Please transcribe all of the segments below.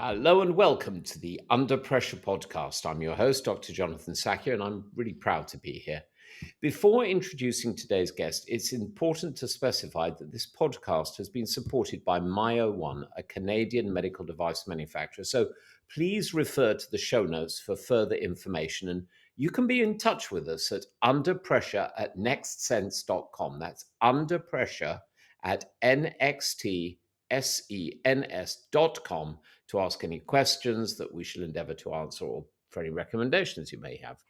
Hello and welcome to the Under Pressure podcast. I'm your host, Dr. Jonathan Sackier, and I'm really proud to be here. Before introducing today's guest, it's important to specify that this podcast has been supported by Myo1, a Canadian medical device manufacturer. So please refer to the show notes for further information, and you can be in touch with us at underpressure@nextsense.com. That's underpressure at nxtsens.com to ask any questions that we shall endeavor to answer or for any recommendations you may have.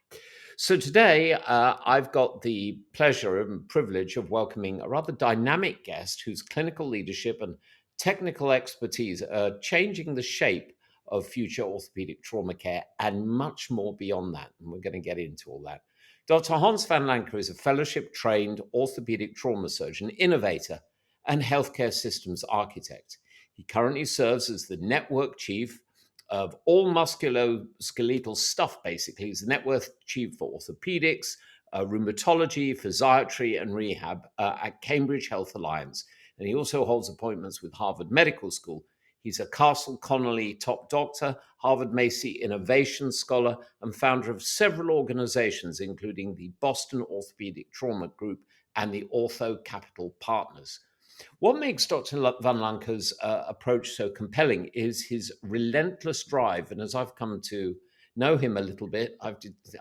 So today, I've got the pleasure and privilege of welcoming a rather dynamic guest whose clinical leadership and technical expertise are changing the shape of future orthopedic trauma care and much more beyond that. And we're going to get into all that. Dr. Hans van Lancker is a fellowship-trained orthopedic trauma surgeon, innovator, and healthcare systems architect. He currently serves as the network chief of all musculoskeletal stuff, basically. He's the network chief for orthopedics, rheumatology, physiatry, and rehab at Cambridge Health Alliance. And he also holds appointments with Harvard Medical School. He's a Castle Connolly top doctor, Harvard Macy Innovation Scholar, and founder of several organizations, including the Boston Orthopedic Trauma Group and the Ortho Capital Partners. What makes Dr. van Lancker's approach so compelling is his relentless drive. And as I've come to know him a little bit,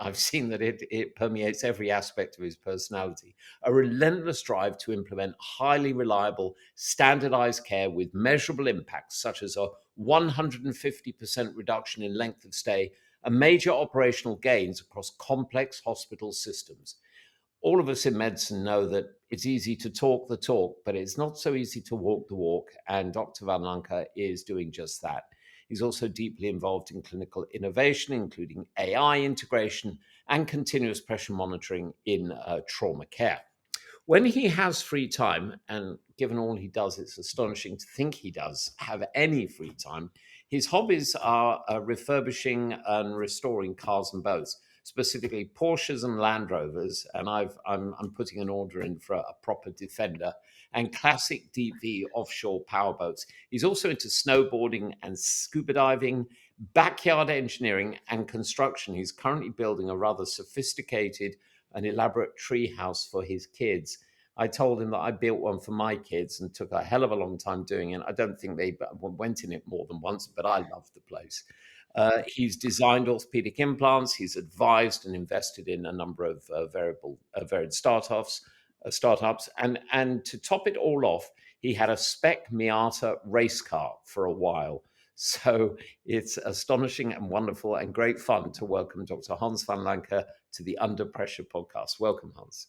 I've seen that it permeates every aspect of his personality. A relentless drive to implement highly reliable, standardized care with measurable impacts, such as a 150% reduction in length of stay and major operational gains across complex hospital systems. All of us in medicine know that it's easy to talk the talk, but it's not so easy to walk the walk. And Dr. van Lancker is doing just that. He's also deeply involved in clinical innovation, including AI integration and continuous pressure monitoring in trauma care. When he has free time, and given all he does, it's astonishing to think he does have any free time, his hobbies are refurbishing and restoring cars and boats, specifically Porsches and Land Rovers, and I'm putting an order in for a proper Defender, and classic deep V offshore powerboats. He's also into snowboarding and scuba diving, backyard engineering, and construction. He's currently building a rather sophisticated and elaborate tree house for his kids. I told him that I built one for my kids and took a hell of a long time doing it. I don't think they went in it more than once, but I loved the place. He's designed orthopedic implants. He's advised and invested in a number of varied startups. And to top it all off, he had a spec Miata race car for a while. So it's astonishing and wonderful and great fun to welcome Dr. Hans van Lancker to the Under Pressure podcast. Welcome, Hans.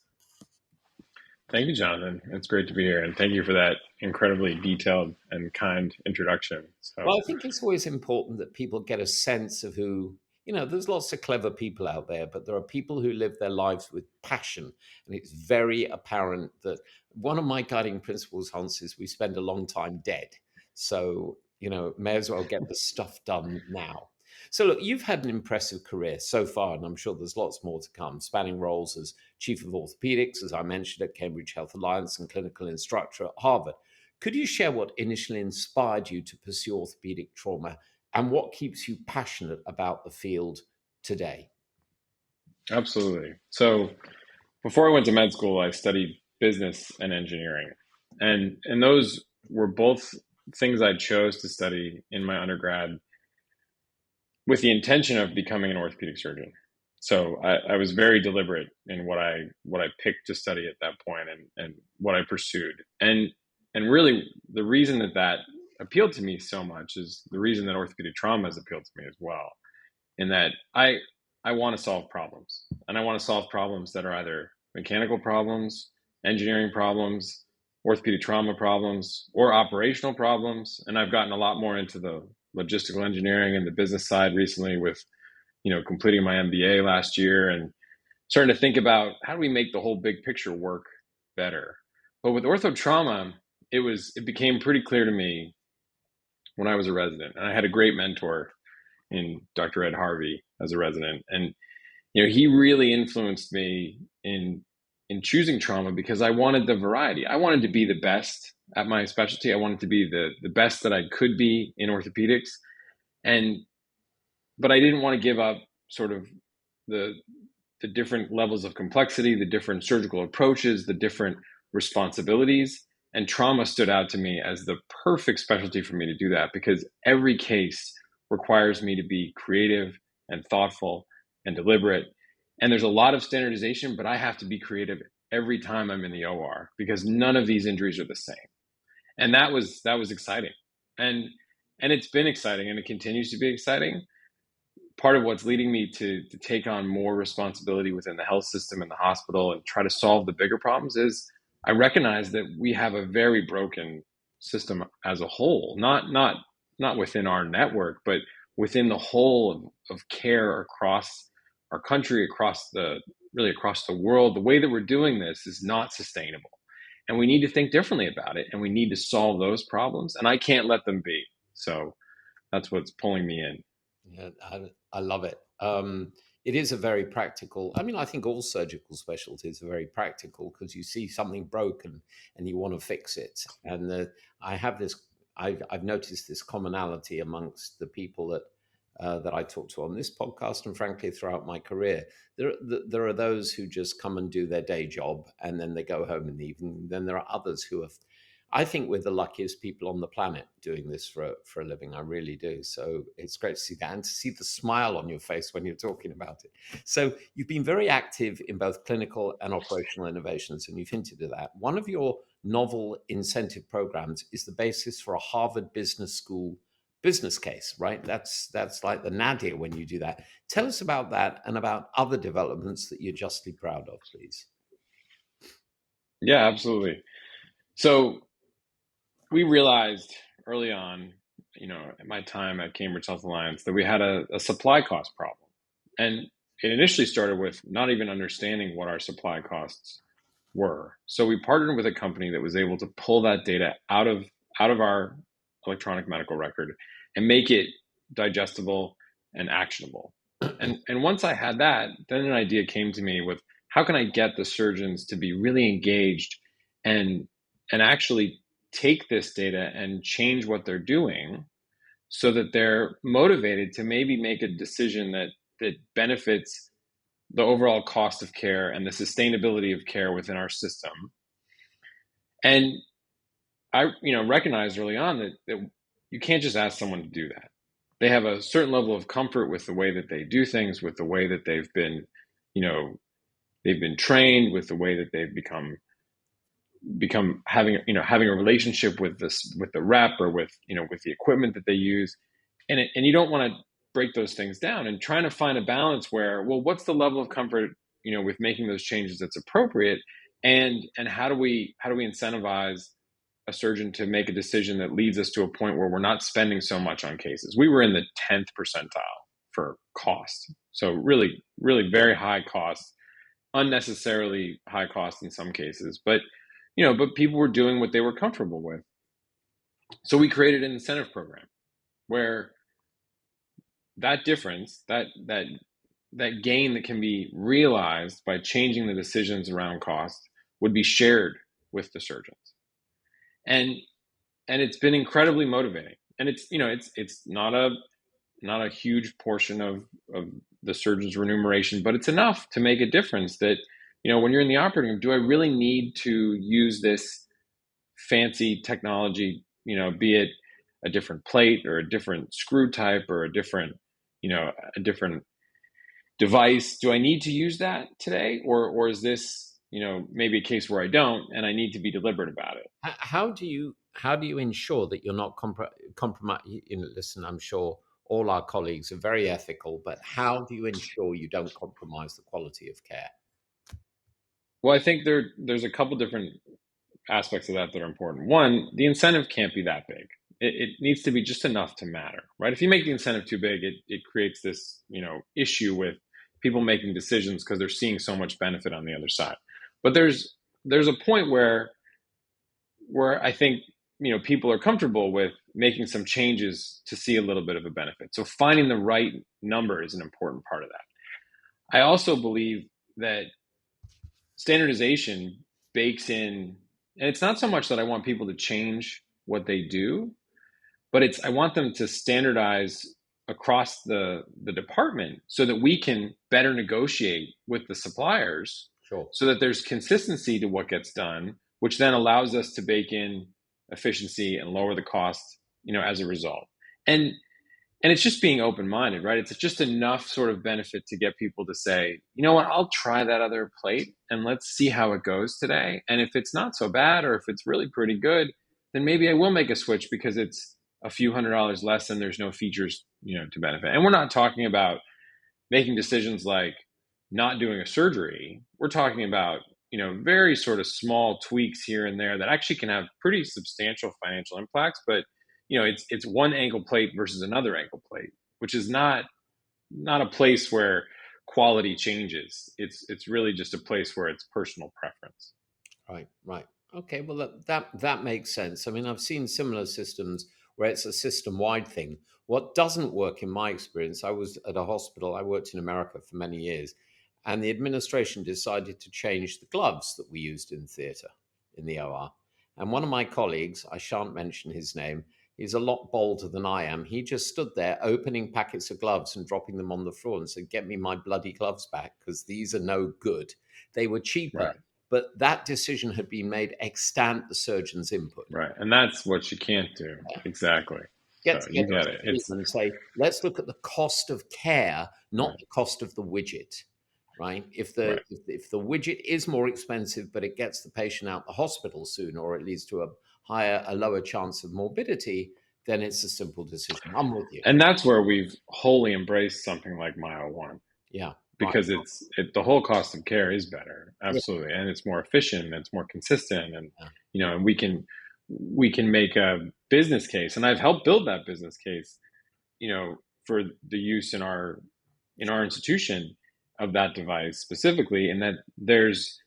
Thank you, Jonathan. It's great to be here. And thank you for that incredibly detailed and kind introduction. Well, I think it's always important that people get a sense of who, there's lots of clever people out there, but there are people who live their lives with passion. And it's very apparent that one of my guiding principles, Hans, is we spend a long time dead. So, may as well get the stuff done now. So look, you've had an impressive career so far, and I'm sure there's lots more to come, spanning roles as Chief of Orthopedics, as I mentioned, at Cambridge Health Alliance, and clinical instructor at Harvard. Could you share what initially inspired you to pursue orthopedic trauma and what keeps you passionate about the field today? Absolutely. So before I went to med school, I studied business and engineering. And those were both things I chose to study in my undergrad with the intention of becoming an orthopedic surgeon. So I was very deliberate in what I picked to study at that point and what I pursued. And really the reason that appealed to me so much is the reason that orthopedic trauma has appealed to me as well, in that I want to solve problems, and I want to solve problems that are either mechanical problems, engineering problems, orthopedic trauma problems, or operational problems. And I've gotten a lot more into the logistical engineering and the business side recently with, completing my MBA last year and starting to think about how do we make the whole big picture work better. But with ortho trauma, it became pretty clear to me when I was a resident, and I had a great mentor in Dr. Ed Harvey as a resident. And, he really influenced me in choosing trauma because I wanted the variety. I wanted to be the best at my specialty. I wanted to be the best that I could be in orthopedics. And but I didn't want to give up sort of the different levels of complexity, the different surgical approaches, the different responsibilities. And trauma stood out to me as the perfect specialty for me to do that, because every case requires me to be creative and thoughtful and deliberate. And there's a lot of standardization, but I have to be creative every time I'm in the OR, because none of these injuries are the same. And that was exciting. And it's been exciting, and it continues to be exciting. Part of what's leading me to take on more responsibility within the health system and the hospital and try to solve the bigger problems is I recognize that we have a very broken system as a whole, not within our network, but within the whole of care across our country, across the world. The way that we're doing this is not sustainable. And we need to think differently about it, and we need to solve those problems. And I can't let them be. So that's what's pulling me in. Yeah, I love it. It is a very practical. I mean, I think all surgical specialties are very practical because you see something broken and you want to fix it. And I have this. I've noticed this commonality amongst the people that I talk to on this podcast, and frankly throughout my career. There are those who just come and do their day job and then they go home in the evening. Then there are others who have. I think we're the luckiest people on the planet doing this for a living. I really do. So it's great to see that and to see the smile on your face when you're talking about it. So you've been very active in both clinical and operational innovations, and you've hinted at that. One of your novel incentive programs is the basis for a Harvard Business School business case, right? That's like the nadir when you do that. Tell us about that and about other developments that you're justly proud of, please. Yeah, absolutely. So we realized early on, at my time at Cambridge Health Alliance, that we had a supply cost problem. And it initially started with not even understanding what our supply costs were. So we partnered with a company that was able to pull that data out of our electronic medical record and make it digestible and actionable. And once I had that, then an idea came to me with how can I get the surgeons to be really engaged and actually take this data and change what they're doing so that they're motivated to maybe make a decision that benefits the overall cost of care and the sustainability of care within our system. And I recognized early on that you can't just ask someone to do that. They have a certain level of comfort with the way that they do things, with the way that they've been trained, with the way that they've become having a relationship with the rep or with the equipment that they use, and you don't want to break those things down, and trying to find a balance where, well, what's the level of comfort with making those changes that's appropriate, and how do we incentivize a surgeon to make a decision that leads us to a point where we're not spending so much on cases. We were in the 10th percentile for cost, so really very high cost, unnecessarily high cost in some cases, but people were doing what they were comfortable with. So we created an incentive program where that difference, that gain that can be realized by changing the decisions around cost would be shared with the surgeons. And it's been incredibly motivating. And it's not a huge portion of the surgeon's remuneration, but it's enough to make a difference that, when you're in the operating room, do I really need to use this fancy technology, be it a different plate or a different screw type or a different device? Do I need to use that today? Or is this, maybe a case where I don't, and I need to be deliberate about it? How do you ensure that you're not compromising? Listen, I'm sure all our colleagues are very ethical, but how do you ensure you don't compromise the quality of care? Well, I think there's a couple different aspects of that are important. One, the incentive can't be that big. It needs to be just enough to matter, right? If you make the incentive too big, it creates this, issue with people making decisions because they're seeing so much benefit on the other side. But there's a point where I think, people are comfortable with making some changes to see a little bit of a benefit. So finding the right number is an important part of that. I also believe that standardization bakes in, and it's not so much that I want people to change what they do, but I want them to standardize across the department so that we can better negotiate with the suppliers Sure. so that there's consistency to what gets done, which then allows us to bake in efficiency and lower the cost, as a result. And it's just being open-minded, right? It's just enough sort of benefit to get people to say, you know what, I'll try that other plate and let's see how it goes today. And if it's not so bad, or if it's really pretty good, then maybe I will make a switch because it's a few $100s less and there's no features, to benefit. And we're not talking about making decisions like not doing a surgery. We're talking about, very sort of small tweaks here and there that actually can have pretty substantial financial impacts. But it's one ankle plate versus another ankle plate, which is not a place where quality changes. It's really just a place where it's personal preference. Right, right. Okay, well that makes sense. I mean, I've seen similar systems where it's a system-wide thing. What doesn't work in my experience, I was at a hospital, I worked in America for many years, and the administration decided to change the gloves that we used in theater in the OR. And one of my colleagues, I shan't mention his name, he's a lot bolder than I am. He just stood there opening packets of gloves and dropping them on the floor and said, "Get me my bloody gloves back because these are no good." They were cheaper. Right. But that decision had been made extant the surgeon's input. Right. And that's what you can't do. Exactly. Get So you together get as it. a team It's and say, let's look at the cost of care, not right. the cost of the widget. Right? If the Right. if the widget is more expensive, but it gets the patient out the hospital sooner, or it leads to a lower chance of morbidity, then it's a simple decision. I'm with you. And that's where we've wholly embraced something like Mile One, Yeah. Right. because the whole cost of care is better. Yeah. Absolutely. And it's more efficient and it's more consistent. And, Yeah. and we can make a business case. And I've helped build that business case, for the use in our institution of that device specifically. And that there's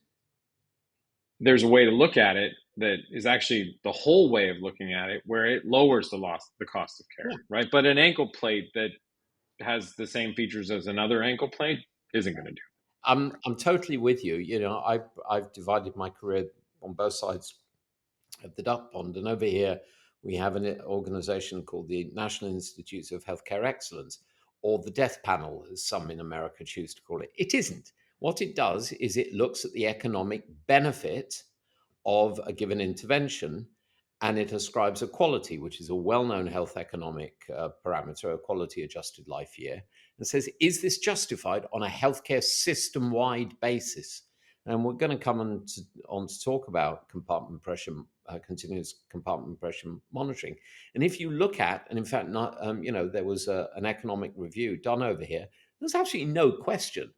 a way to look at it that is actually the whole way of looking at it, where it lowers the cost of care, Yeah. right? But an ankle plate that has the same features as another ankle plate isn't going to do. I'm totally with you. I've divided my career on both sides of the duck pond, and over here we have an organization called the National Institutes of Healthcare Excellence, or the Death Panel, as some in America choose to call it. It isn't. What it does is it looks at the economic benefit of a given intervention, and it ascribes a quality, which is a well-known health economic parameter, a quality adjusted life year, and says, is this justified on a healthcare system-wide basis? And we're going to come on to talk about compartment pressure, continuous compartment pressure monitoring. And if you look at, and in fact, there was an economic review done over here, there's absolutely no question.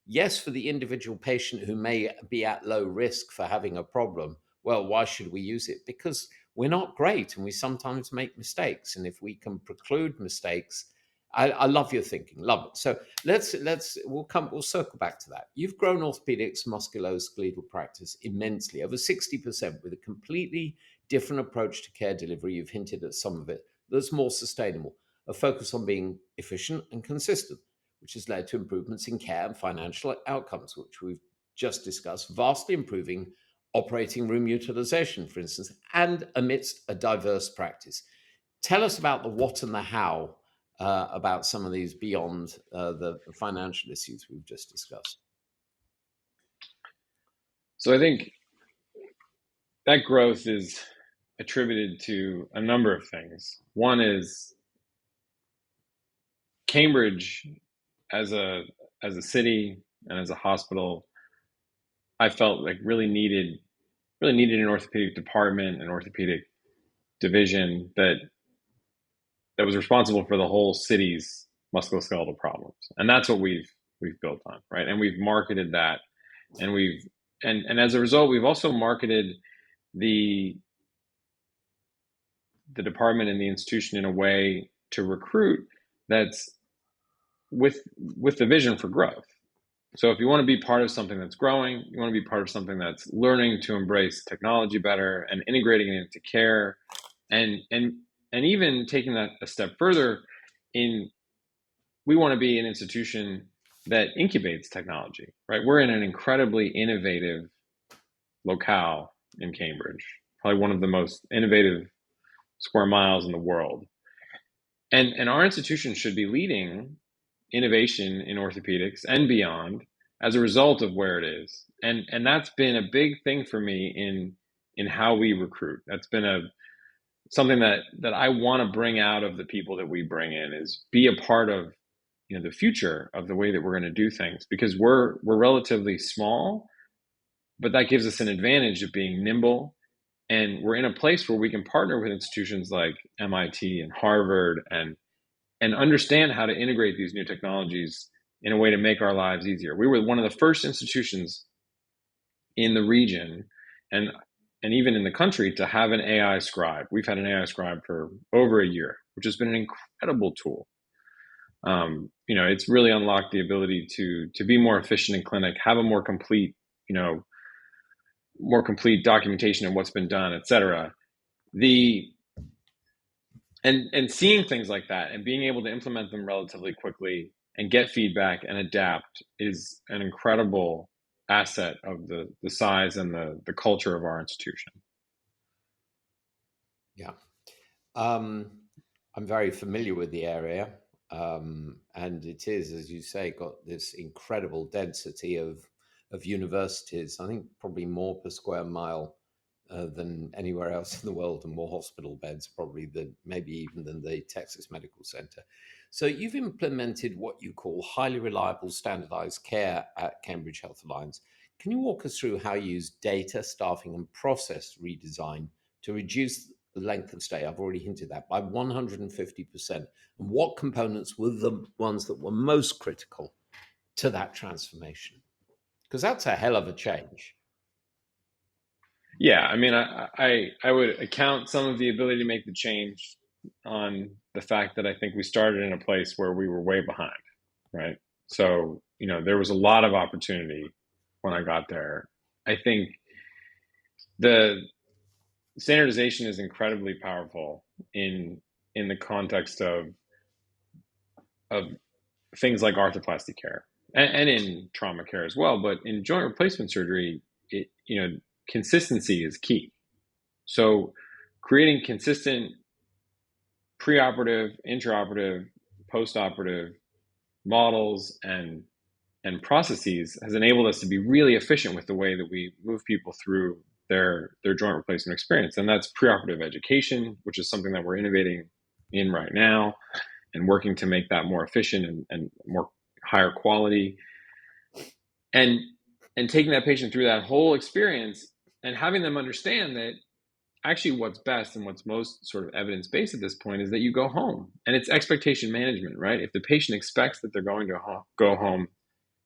Yes, for the individual patient who may be at low risk for having a problem, well, why should we use it? Because we're not great and we sometimes make mistakes. And if we can preclude mistakes, I love your thinking, love it. So we'll circle back to that. You've grown orthopedics musculoskeletal practice immensely, over 60%, with a completely different approach to care delivery. You've hinted at some of it that's more sustainable, a focus on being efficient and consistent, which has led to improvements in care and financial outcomes, which we've just discussed, vastly improving operating room utilization, for instance, and amidst a diverse practice. Tell us about the what and the how about some of these beyond the financial issues we've just discussed. So I think that growth is attributed to a number of things. One is Cambridge as a city and as a hospital, I felt like really needed an orthopedic department, an orthopedic division that was responsible for the whole city's musculoskeletal problems. And that's what we've built on, right? And we've marketed that, and and as a result, we've also marketed the department and the institution in a way to recruit that's with the vision for growth. So if you want to be part of something that's growing, you want to be part of something that's learning to embrace technology better and integrating it into care, and even taking that a step further, we want to be an institution that incubates technology, right? We're in an incredibly innovative locale in Cambridge, probably one of the most innovative square miles in the world. And our institution should be leading innovation in orthopedics and beyond as a result of where it is. And that's been a big thing for me in how we recruit. That's been something that I want to bring out of the people that we bring in, is be a part of, the future of the way that we're going to do things, because we're relatively small, but that gives us an advantage of being nimble. And we're in a place where we can partner with institutions like MIT and Harvard and understand how to integrate these new technologies in a way to make our lives easier. We were one of the first institutions in the region and even in the country to have an AI scribe. We've had an AI scribe for over a year, which has been an incredible tool. It's really unlocked the ability to be more efficient in clinic, have a more complete, documentation of what's been done, et cetera. And seeing things like that and being able to implement them relatively quickly and get feedback and adapt is an incredible asset of the size and the culture of our institution. Yeah. I'm very familiar with the area. And it is, as you say, got this incredible density of universities. I think probably more per square mile than anywhere else in the world, and more hospital beds probably than maybe even than the Texas Medical Center. So you've implemented what you call highly reliable standardized care at Cambridge Health Alliance. Can you walk us through how you use data, staffing, and process redesign to reduce the length of stay? I've already hinted that by 150%. And what components were the ones that were most critical to that transformation? Because that's a hell of a change. Yeah, I mean, I would account some of the ability to make the change on the fact that I think we started in a place where we were way behind, right? So, there was a lot of opportunity when I got there. I think the standardization is incredibly powerful in the context of things like arthroplasty care and in trauma care as well. But in joint replacement surgery, consistency is key. So creating consistent preoperative, intraoperative, postoperative models and processes has enabled us to be really efficient with the way that we move people through their joint replacement experience. And that's preoperative education, which is something that we're innovating in right now and working to make that more efficient and more higher quality. And taking that patient through that whole experience and having them understand that actually what's best and what's most sort of evidence-based at this point is that you go home. And it's expectation management, right? If the patient expects that they're going to go home,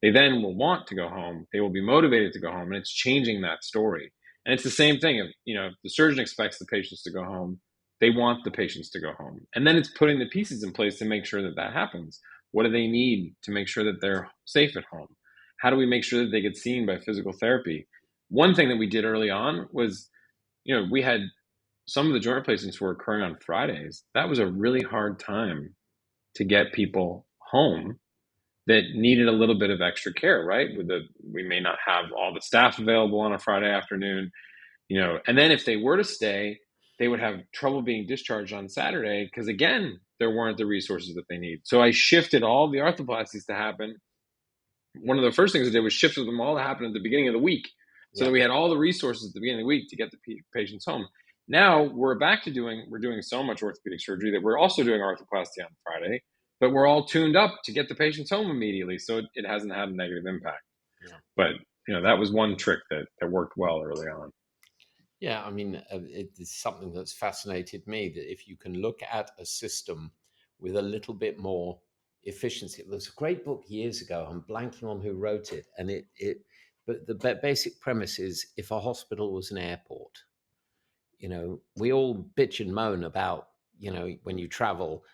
they then will want to go home. They will be motivated to go home, and it's changing that story. And it's the same thing. If the surgeon expects the patients to go home, they want the patients to go home. And then it's putting the pieces in place to make sure that that happens. What do they need to make sure that they're safe at home? How do we make sure that they get seen by physical therapy? One thing that we did early on was, we had some of the joint replacements were occurring on Fridays. That was a really hard time to get people home that needed a little bit of extra care, right? We may not have all the staff available on a Friday afternoon, and then if they were to stay, they would have trouble being discharged on Saturday because, again, there weren't the resources that they need. So I shifted all the arthroplasties to happen. One of the first things I did was shifted them all to happen at the beginning of the week so that we had all the resources at the beginning of the week to get the patients home. Now we're doing so much orthopedic surgery that we're also doing arthroplasty on Friday, but we're all tuned up to get the patients home immediately. So it hasn't had a negative impact. Yeah. But, that was one trick that worked well early on. Yeah, I mean, it's something that's fascinated me, that if you can look at a system with a little bit more efficiency. There's a great book years ago. I'm blanking on who wrote it, and but the basic premise is, if a hospital was an airport, we all bitch and moan about, when you travel,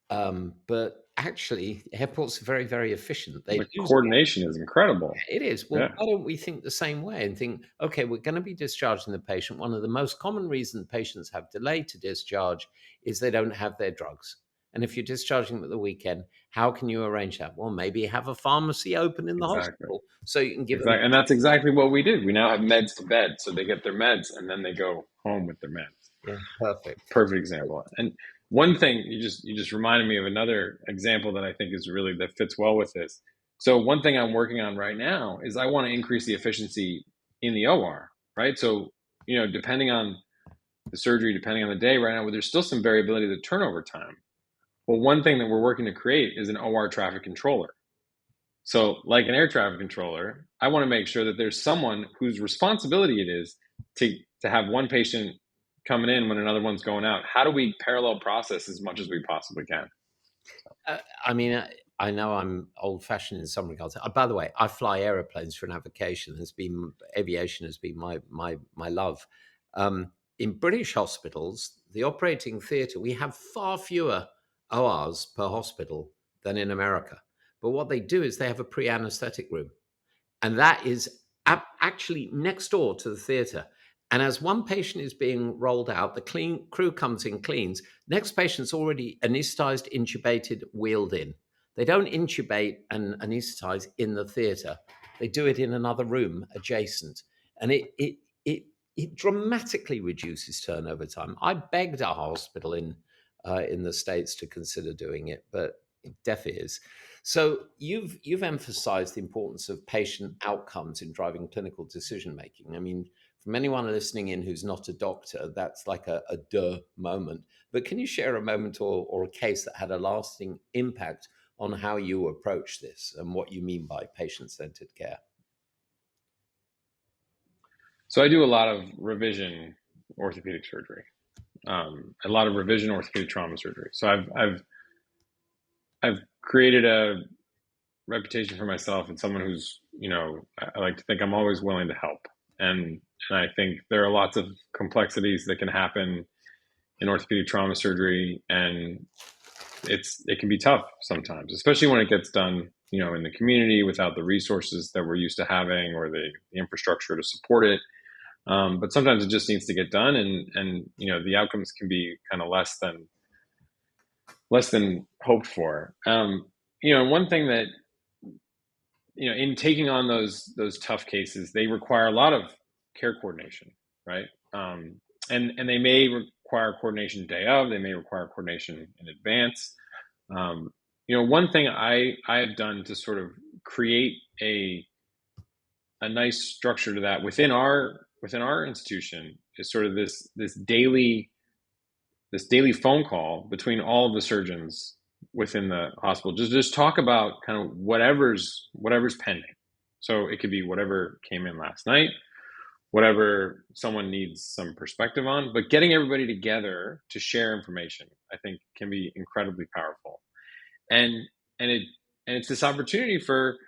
but actually airports are very, very efficient. The coordination is incredible. It is. Well, why don't we think the same way and think, okay, we're going to be discharging the patient. One of the most common reasons patients have delay to discharge is they don't have their drugs. And if you're discharging them at the weekend, how can you arrange that? Well, maybe have a pharmacy open in the hospital so you can give them. And that's exactly what we did. We now have meds to bed, so they get their meds and then they go home with their meds. Yeah, perfect. Perfect example. And one thing you just reminded me of another example that I think is really that fits well with this. So one thing I'm working on right now is I want to increase the efficiency in the OR, right? So, depending on the surgery, depending on the day right now, where there's still some variability of the turnover time. Well, one thing that we're working to create is an OR traffic controller. So like an air traffic controller, I want to make sure that there's someone whose responsibility it is to have one patient coming in when another one's going out. How do we parallel process as much as we possibly can? I mean, I know I'm old-fashioned in some regards. By the way, I fly aeroplanes for navigation. Aviation has been my love. In British hospitals, the operating theatre, we have far fewer ORs per hospital than in America. But what they do is they have a pre-anesthetic room, and that is actually next door to the theatre. And as one patient is being rolled out, the crew comes in, cleans. Next patient's already anesthetized, intubated, wheeled in. They don't intubate and anesthetize in the theatre. They do it in another room adjacent, and it dramatically reduces turnover time. I begged our hospital in the States to consider doing it, but it deaf is. So you've emphasized the importance of patient outcomes in driving clinical decision making. I mean, from anyone listening in who's not a doctor, that's like a duh moment. But can you share a moment or a case that had a lasting impact on how you approach this and what you mean by patient-centered care? So I do a lot of revision orthopedic surgery, a lot of revision orthopedic trauma surgery. So I've created a reputation for myself and someone who's, I like to think I'm always willing to help. And I think there are lots of complexities that can happen in orthopedic trauma surgery, and it can be tough sometimes, especially when it gets done, in the community without the resources that we're used to having or the infrastructure to support it. But sometimes it just needs to get done, and the outcomes can be kind of less than hoped for. One thing that in taking on those tough cases, they require a lot of care coordination, right? And they may require coordination day of, they may require coordination in advance. One thing I have done to sort of create a nice structure to that within our institution is sort of this daily phone call between all of the surgeons within the hospital. Just talk about kind of whatever's pending. So it could be whatever came in last night, whatever someone needs some perspective on, but getting everybody together to share information, I think, can be incredibly powerful. And it's this opportunity for,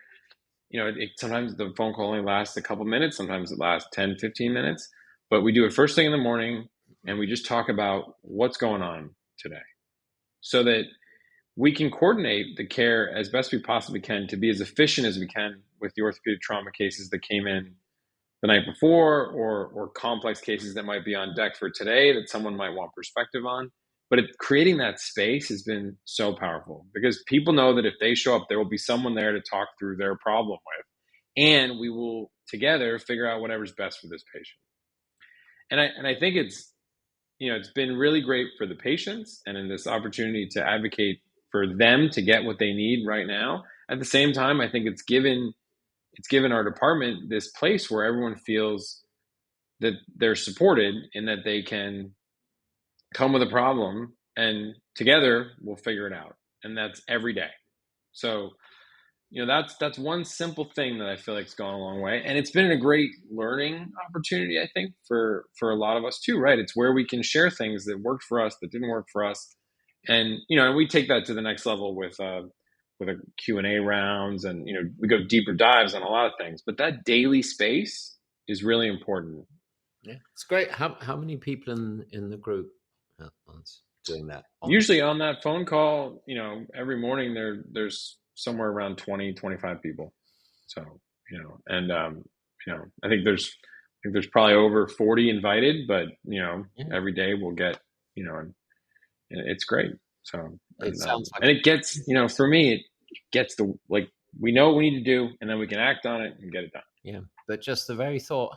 sometimes the phone call only lasts a couple minutes, sometimes it lasts 10, 15 minutes, but we do it first thing in the morning and we just talk about what's going on today so that we can coordinate the care as best we possibly can to be as efficient as we can with the orthopedic trauma cases that came in the night before, or complex cases that might be on deck for today that someone might want perspective on. But creating that space has been so powerful because people know that if they show up, there will be someone there to talk through their problem with, and we will together figure out whatever's best for this patient. And I think it's been really great for the patients and in this opportunity to advocate for them to get what they need right now. At the same time, I think it's given our department this place where everyone feels that they're supported and that they can come with a problem and together we'll figure it out. And that's every day. So, that's one simple thing that I feel like has gone a long way. And it's been a great learning opportunity, I think, for a lot of us too, right? It's where we can share things that worked for us, that didn't work for us. And, and we take that to the next level with a Q&A rounds, and we go deeper dives on a lot of things, but that daily space is really important. Yeah, it's great. How many people in the group are doing that? Usually on that phone call, every morning there's somewhere around 20, 25 people. So, and I think there's probably over 40 invited, but every day we'll get, and it's great. So it sounds like, and it gets, for me, it gets we know what we need to do, and then we can act on it and get it done. Yeah, but just the very thought,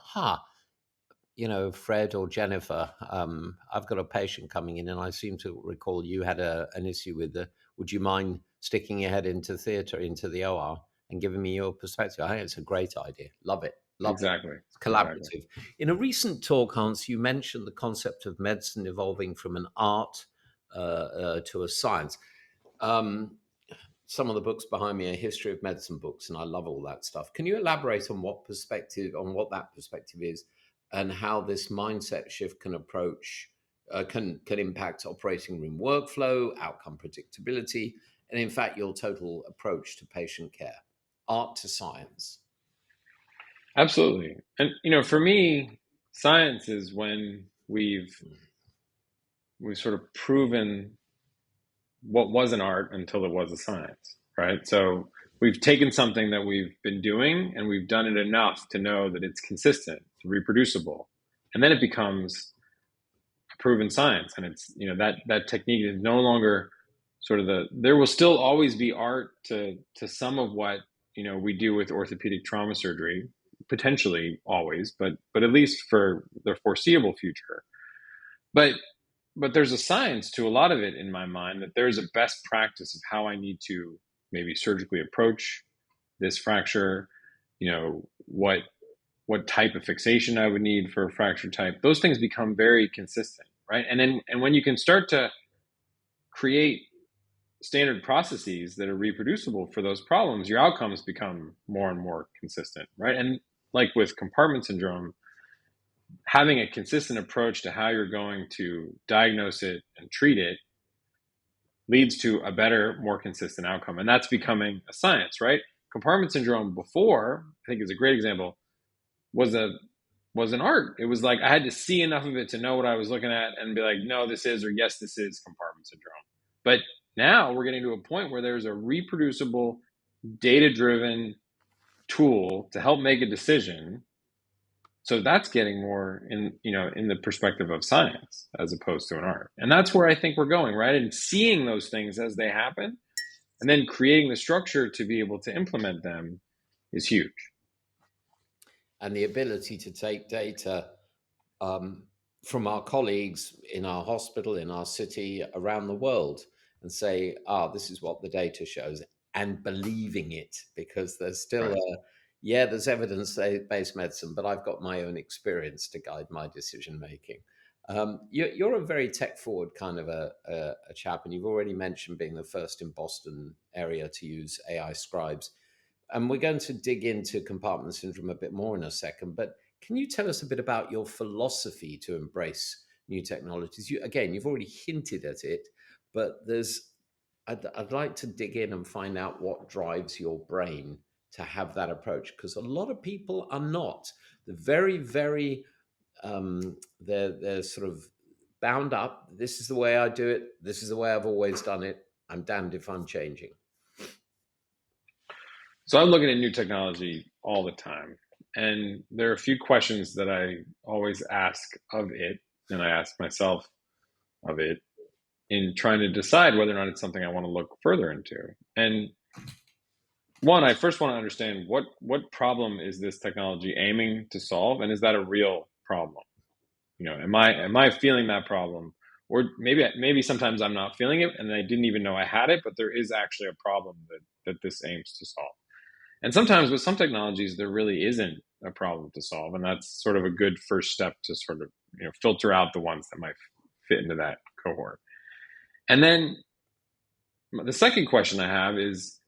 Fred or Jennifer, I've got a patient coming in, and I seem to recall you had an issue with would you mind sticking your head into theatre, into the OR, and giving me your perspective? I think it's a great idea. Love it. Love it. Exactly. It's Exactly. collaborative. In a recent talk, Hans, you mentioned the concept of medicine evolving from an art to a science. Some of the books behind me are history of medicine books, and I love all that stuff. Can you elaborate on what that perspective is, and how this mindset shift can approach can impact operating room workflow, outcome predictability, and in fact your total approach to patient care, art to science? Absolutely. And for me, science is when we've sort of proven what was an art until it was a science, right? So we've taken something that we've been doing and we've done it enough to know that it's consistent, it's reproducible, and then it becomes a proven science. And it's that technique is no longer sort of there will still always be art to some of what we do with orthopedic trauma surgery, potentially always, but at least for the foreseeable future. But there's a science to a lot of it in my mind, that there's a best practice of how I need to maybe surgically approach this fracture, what type of fixation I would need for a fracture type. Those things become very consistent, right? And when you can start to create standard processes that are reproducible for those problems, your outcomes become more and more consistent, right? And like with compartment syndrome, having a consistent approach to how you're going to diagnose it and treat it leads to a better, more consistent outcome. And that's becoming a science, right? Compartment syndrome before, I think is a great example, was an art. It was like I had to see enough of it to know what I was looking at and be like, no, this is, or yes, this is compartment syndrome. But now we're getting to a point where there's a reproducible, data-driven tool to help make a decision. So that's getting more in the perspective of science as opposed to an art. And that's where I think we're going, right? And seeing those things as they happen and then creating the structure to be able to implement them is huge. And the ability to take data from our colleagues in our hospital, in our city, around the world, and say, this is what the data shows, and believing it, because there's still Right. there's evidence-based medicine, but I've got my own experience to guide my decision making. You're a very tech-forward kind of a chap, and you've already mentioned being the first in Boston area to use AI scribes. And we're going to dig into compartment syndrome a bit more in a second, but can you tell us a bit about your philosophy to embrace new technologies? You've already hinted at it, but I'd like to dig in and find out what drives your brain to have that approach, because a lot of people are not. They're very, very, they're sort of bound up. This is the way I do it. This is the way I've always done it. I'm damned if I'm changing. So I'm looking at new technology all the time. And there are a few questions that I always ask of it, and I ask myself of it in trying to decide whether or not it's something I want to look further into. And one, I first want to understand what problem is this technology aiming to solve, and is that a real problem? Am I feeling that problem? Or maybe sometimes I'm not feeling it and I didn't even know I had it, but there is actually a problem that this aims to solve. And sometimes with some technologies, there really isn't a problem to solve. And that's sort of a good first step to sort of filter out the ones that might fit into that cohort. And then the second question I have is,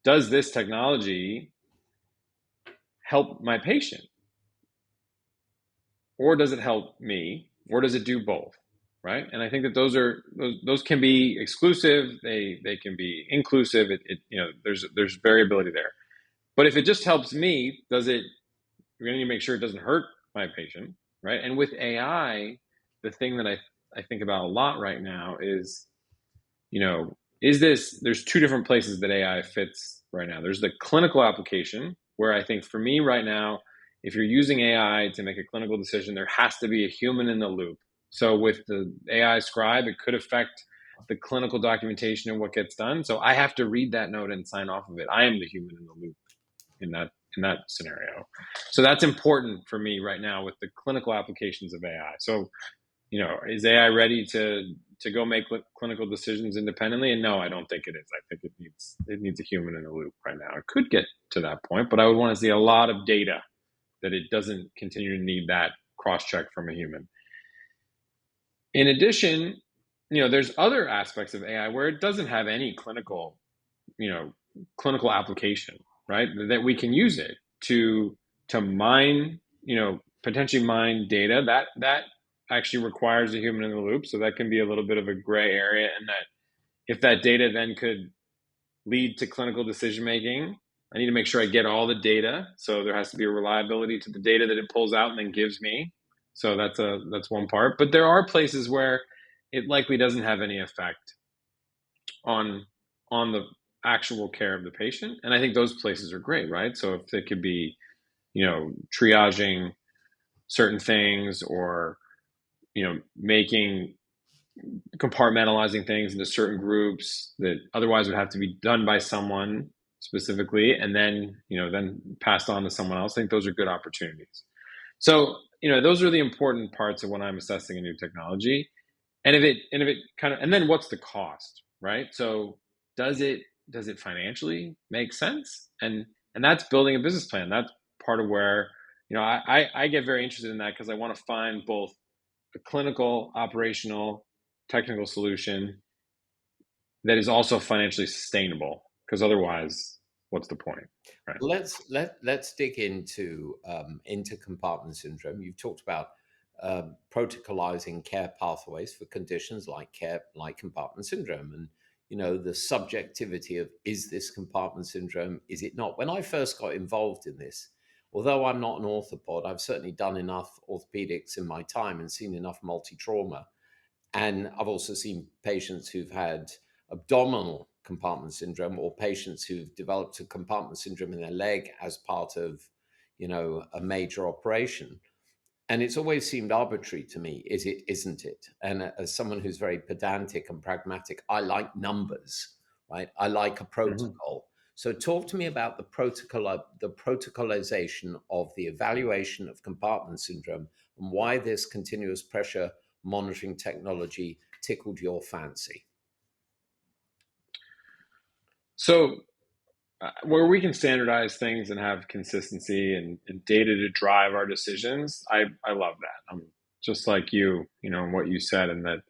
does this technology help my patient? Or does it help me? Or does it do both? Right? And I think that those can be exclusive. They can be inclusive. There's variability there. But if it just helps me, we're going to need to make sure it doesn't hurt my patient, right? And with AI, the thing that I think about a lot right now is, there's two different places that AI fits right now. There's the clinical application, where I think for me right now, if you're using AI to make a clinical decision, there has to be a human in the loop. So with the AI scribe, it could affect the clinical documentation and what gets done. So I have to read that note and sign off of it. I am the human in the loop in that scenario. So that's important for me right now with the clinical applications of AI. So, is AI ready to go make clinical decisions independently? And no, I don't think it is. I think it needs a human in the loop right now. It could get to that point, but I would want to see a lot of data that it doesn't continue to need that cross-check from a human. In addition, there's other aspects of AI where it doesn't have any clinical application, right? That we can use it to mine, potentially mine data that actually requires a human in the loop. So that can be a little bit of a gray area, and that if that data then could lead to clinical decision making, I need to make sure I get all the data. So there has to be a reliability to the data that it pulls out and then gives me. So that's one part. But there are places where it likely doesn't have any effect on the actual care of the patient. And I think those places are great, right? So if it could be, triaging certain things, or, compartmentalizing things into certain groups that otherwise would have to be done by someone specifically, and then, then passed on to someone else. I think those are good opportunities. So, those are the important parts of when I'm assessing a new technology. And if it kind of, and then what's the cost, right? So does it financially make sense? And that's building a business plan. That's part of where, I get very interested in that, because I want to find both a clinical, operational, technical solution that is also financially sustainable, because otherwise, what's the point, right? Let's dig into compartment syndrome. You've talked about protocolizing care pathways for conditions like compartment syndrome, and the subjectivity of, is this compartment syndrome, is it not? When I first got involved in this, although I'm not an orthopod, I've certainly done enough orthopedics in my time and seen enough multi-trauma. And I've also seen patients who've had abdominal compartment syndrome, or patients who've developed a compartment syndrome in their leg as part of, a major operation. And it's always seemed arbitrary to me, is it, isn't it? And as someone who's very pedantic and pragmatic, I like numbers, right? I like a protocol. So talk to me about the protocolization of the evaluation of compartment syndrome, and why this continuous pressure monitoring technology tickled your fancy. So where we can standardize things and have consistency and data to drive our decisions, I love that. I'm just like you, and what you said, and that,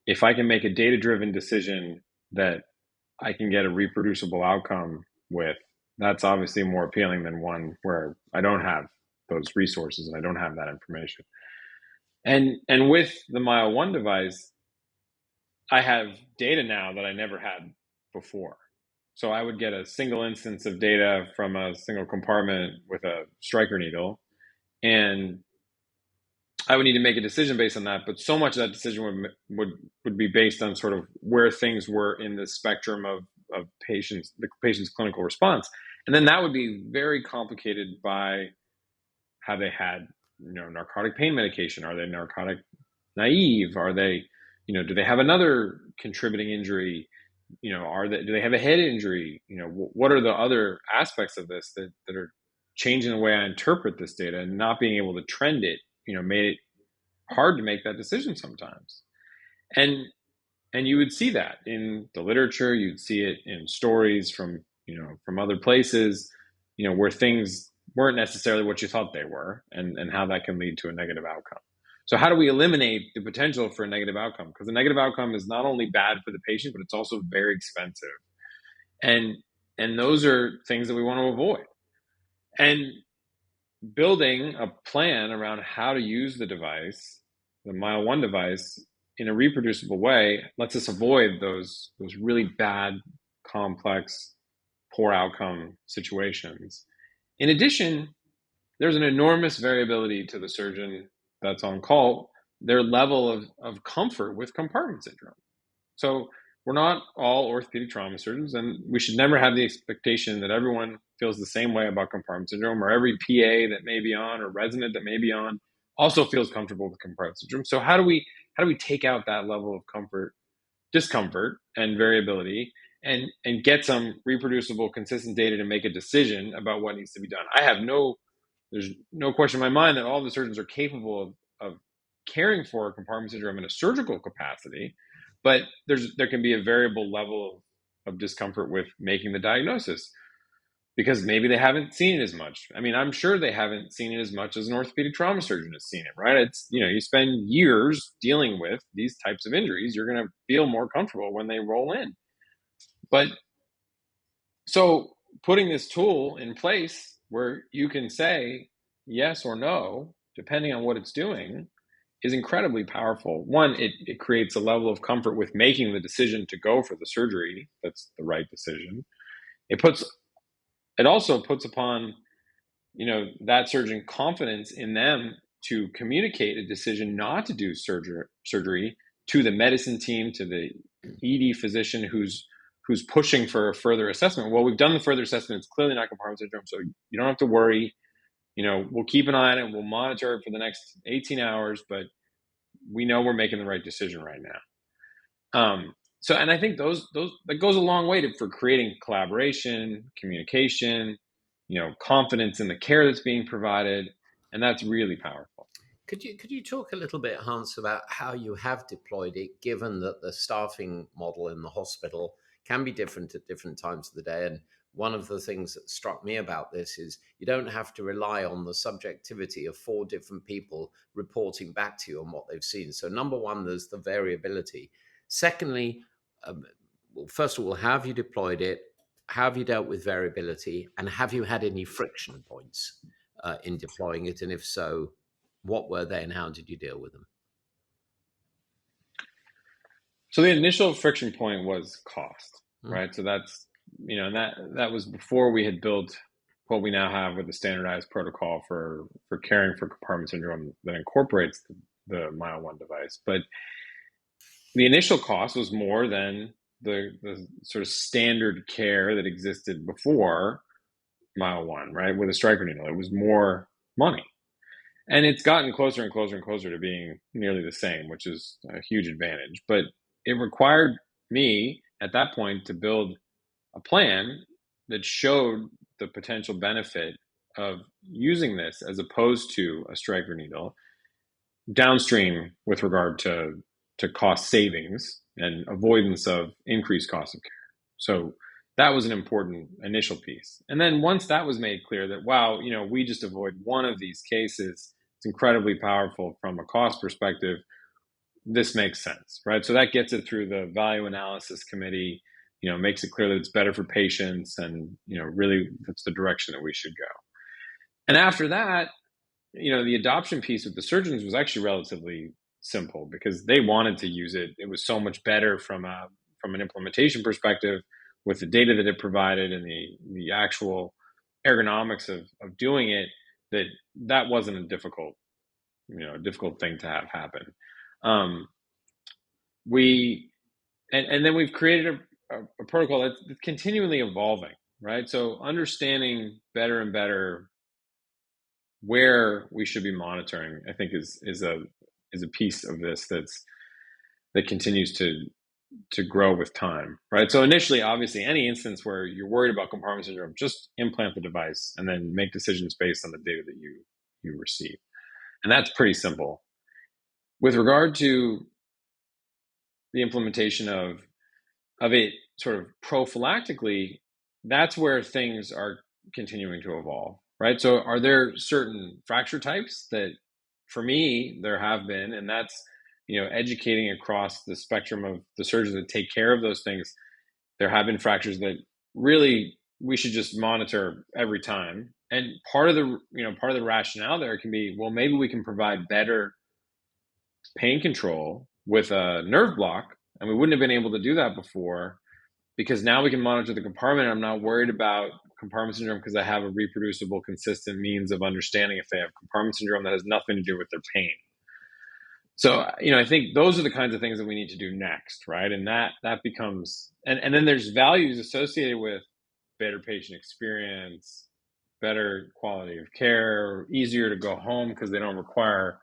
if I can make a data-driven decision that I can get a reproducible outcome with, that's obviously more appealing than one where I don't have those resources and I don't have that information. And with the Mile 1 device, I have data now that I never had before. So I would get a single instance of data from a single compartment with a striker needle, and I would need to make a decision based on that. But so much of that decision would be based on sort of where things were in the spectrum of the patient's clinical response. And then that would be very complicated by, have they had, narcotic pain medication? Are they narcotic naive? Are they, do they have another contributing injury? Do they have a head injury? What are the other aspects of this that are changing the way I interpret this data, and not being able to trend it, made it hard to make that decision sometimes. And you would see that in the literature, you'd see it in stories from other places, where things weren't necessarily what you thought they were, and how that can lead to a negative outcome. So how do we eliminate the potential for a negative outcome? Because a negative outcome is not only bad for the patient, but it's also very expensive. And those are things that we want to avoid. And building a plan around how to use the device, the Mile 1 device, in a reproducible way, lets us avoid those really bad, complex, poor outcome situations. In addition, there's an enormous variability to the surgeon that's on call, their level of comfort with compartment syndrome. So we're not all orthopedic trauma surgeons, and we should never have the expectation that everyone feels the same way about compartment syndrome, or every PA that may be on, or resident that may be on, also feels comfortable with compartment syndrome. So how do we take out that level of discomfort and variability, and get some reproducible, consistent data to make a decision about what needs to be done. There's no question in my mind that all the surgeons are capable of caring for compartment syndrome in a surgical capacity, but there can be a variable level of discomfort with making the diagnosis because maybe they haven't seen it as much. I mean, I'm sure they haven't seen it as much as an orthopedic trauma surgeon has seen it, right? It's, you spend years dealing with these types of injuries. You're going to feel more comfortable when they roll in. But so putting this tool in place where you can say yes or no, depending on what it's doing, is incredibly powerful. One, it creates a level of comfort with making the decision to go for the surgery. That's the right decision. It also puts upon, that surgeon confidence in them to communicate a decision not to do surgery to the medicine team, to the ED physician who's pushing for a further assessment. Well, we've done the further assessment. It's clearly not compartment syndrome, so you don't have to worry. We'll keep an eye on it. We'll monitor it for the next 18 hours, but we know we're making the right decision right now. And I think that goes a long way for creating collaboration, communication, confidence in the care that's being provided, and that's really powerful. Could you talk a little bit, Hans, about how you have deployed it, given that the staffing model in the hospital can be different at different times of the day? And one of the things that struck me about this is you don't have to rely on the subjectivity of 4 different people reporting back to you on what they've seen. So number one, there's the variability. Secondly, well, first of all, how have you deployed it? How have you dealt with variability? And have you had any friction points in deploying it? And if so, what were they and how did you deal with them? So the initial friction point was cost, right? So that's, and that was before we had built what we now have with the standardized protocol for caring for compartment syndrome that incorporates the Mile 1 device. But the initial cost was more than the sort of standard care that existed before Mile 1, right? With a striker needle, it was more money. And it's gotten closer and closer and closer to being nearly the same, which is a huge advantage. But it required me at that point to build a plan that showed the potential benefit of using this as opposed to a striker needle downstream with regard to cost savings and avoidance of increased cost of care. So that was an important initial piece. And then once that was made clear that, wow, we just avoid one of these cases, it's incredibly powerful from a cost perspective, this makes sense, right? So that gets it through the value analysis committee, makes it clear that it's better for patients and, really that's the direction that we should go. And after that, the adoption piece with the surgeons was actually relatively simple because they wanted to use it. It was so much better from an implementation perspective with the data that it provided and the actual ergonomics of doing it, that wasn't a difficult thing to have happen. And then we've created a protocol that's continually evolving, right? So understanding better and better where we should be monitoring, I think is a piece of this that continues to grow with time, right? So initially, obviously, any instance where you're worried about compartment syndrome, just implant the device and then make decisions based on the data that you receive. And that's pretty simple. With regard to the implementation of it sort of prophylactically, that's where things are continuing to evolve, right? So are there certain fracture types that, for me, there have been, and that's, educating across the spectrum of the surgeons that take care of those things. There have been fractures that really we should just monitor every time. And part of the rationale there can be, well, maybe we can provide better pain control with a nerve block, and we wouldn't have been able to do that before because now we can monitor the compartment. I'm not worried about compartment syndrome because I have a reproducible, consistent means of understanding if they have compartment syndrome that has nothing to do with their pain. So, I think those are the kinds of things that we need to do next, right? And that becomes, and then there's values associated with better patient experience, better quality of care, easier to go home because they don't require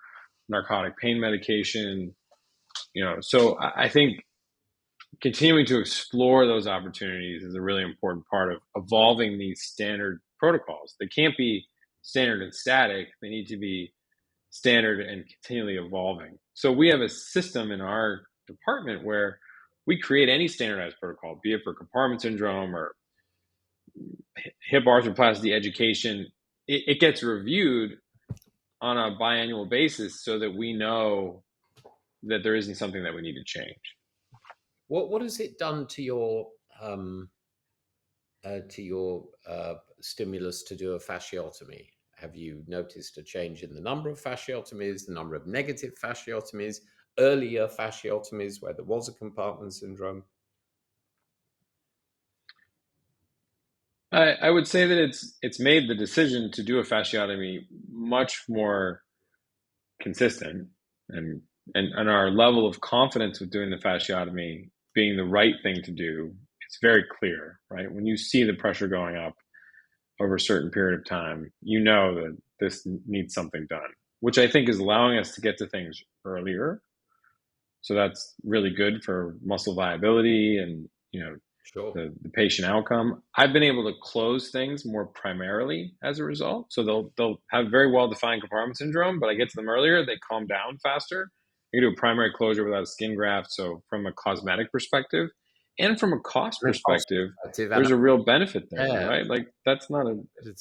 narcotic pain medication. So I think continuing to explore those opportunities is a really important part of evolving these standard protocols. They can't be standard and static. They need to be standard and continually evolving. So we have a system in our department where we create any standardized protocol, be it for compartment syndrome or hip arthroplasty education. It gets reviewed on a biannual basis so that we know that there isn't something that we need to change. What has it done to your stimulus to do a fasciotomy? Have you noticed a change in the number of fasciotomies, the number of negative fasciotomies, earlier fasciotomies where there was a compartment syndrome? I would say that it's made the decision to do a fasciotomy much more consistent, and our level of confidence with doing the fasciotomy being the right thing to do, it's very clear, right? When you see the pressure going up over a certain period of time, you know that this needs something done, which I think is allowing us to get to things earlier. So that's really good for muscle viability and, Sure. the patient outcome. I've been able to close things more primarily as a result. So they'll have very well defined compartment syndrome, but I get to them earlier, they calm down faster. You do a primary closure without a skin graft. So from a cosmetic perspective and from a cost perspective, there's a real benefit there, right? Like that's not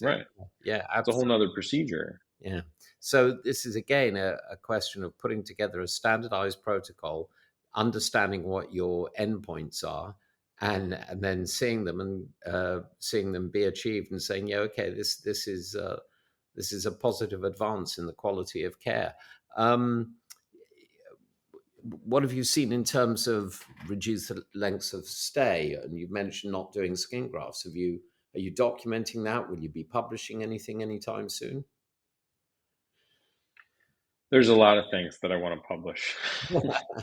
right. Yeah, absolutely. It's a whole nother procedure. Yeah. So this is again a question of putting together a standardized protocol, understanding what your endpoints are, and then seeing them be achieved, and saying, yeah, okay, this is a positive advance in the quality of care. What have you seen in terms of reduced lengths of stay? And you've mentioned not doing skin grafts. Are you documenting that? Will you be publishing anything anytime soon? There's a lot of things that I want to publish.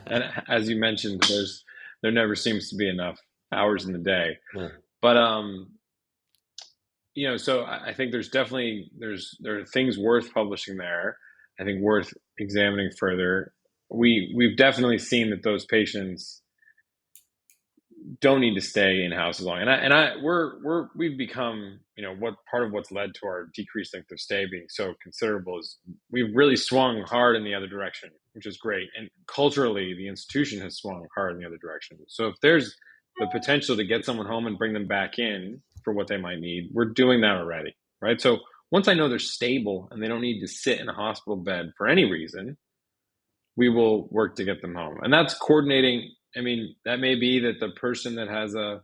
And as you mentioned, there never seems to be enough hours in the day. Yeah. But so I think there are things worth publishing there. I think worth examining further. We've definitely seen that those patients don't need to stay in house as long. We've become, what part of what's led to our decreased length of stay being so considerable is we've really swung hard in the other direction, which is great. And culturally, the institution has swung hard in the other direction. So if there's the potential to get someone home and bring them back in for what they might need, we're doing that already, right? So once I know they're stable and they don't need to sit in a hospital bed for any reason, we will work to get them home. And that's coordinating. I mean, that may be that the person that has a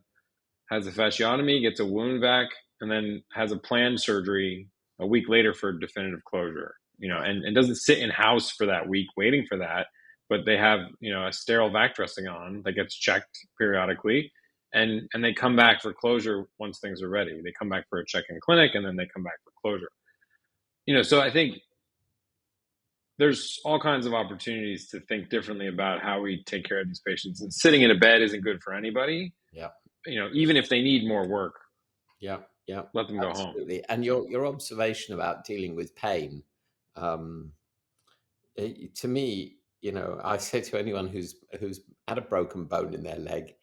fasciotomy gets a wound vac and then has a planned surgery a week later for definitive closure, and doesn't sit in house for that week waiting for that, but they have, a sterile vac dressing on that gets checked periodically, and they come back for closure once things are ready. They come back for a check-in clinic and then they come back for closure. So I think there's all kinds of opportunities to think differently about how we take care of these patients. And sitting in a bed isn't good for anybody. Yeah. Even if they need more work. Yeah. Yeah. Let them go home. And your observation about dealing with pain, to me, I say to anyone who's had a broken bone in their leg,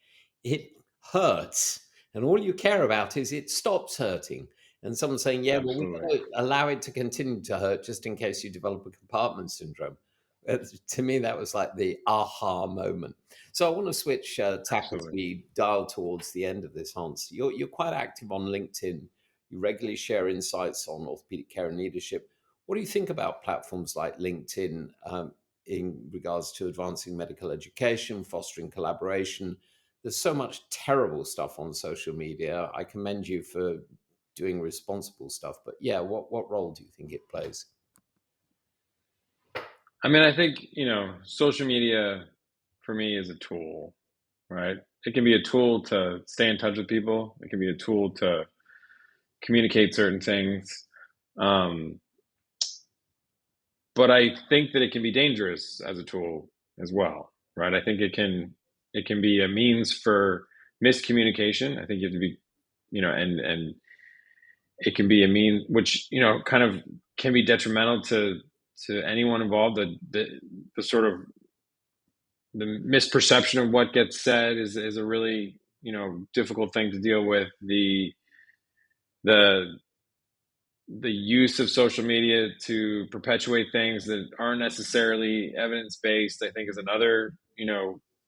it hurts, and all you care about is it stops hurting. And someone saying, yeah, well, we're going to allow it to continue to hurt just in case you develop a compartment syndrome. To me, that was like the aha moment. So I want to switch tack as we dial towards the end of this, Hans. You're quite active on LinkedIn. You regularly share insights on orthopedic care and leadership. What do you think about platforms like LinkedIn in regards to advancing medical education, fostering collaboration? There's so much terrible stuff on social media. I commend you for doing responsible stuff, but yeah, what role do you think it plays? I mean, I think, social media for me is a tool, right? It can be a tool to stay in touch with people. It can be a tool to communicate certain things. But I think that it can be dangerous as a tool as well, right? I think it can be a means for miscommunication. I think you have to be, and it can be a mean which, kind of can be detrimental to anyone involved. The sort of the misperception of what gets said is a really, difficult thing to deal with. The the use of social media to perpetuate things that aren't necessarily evidence-based, I think, is another,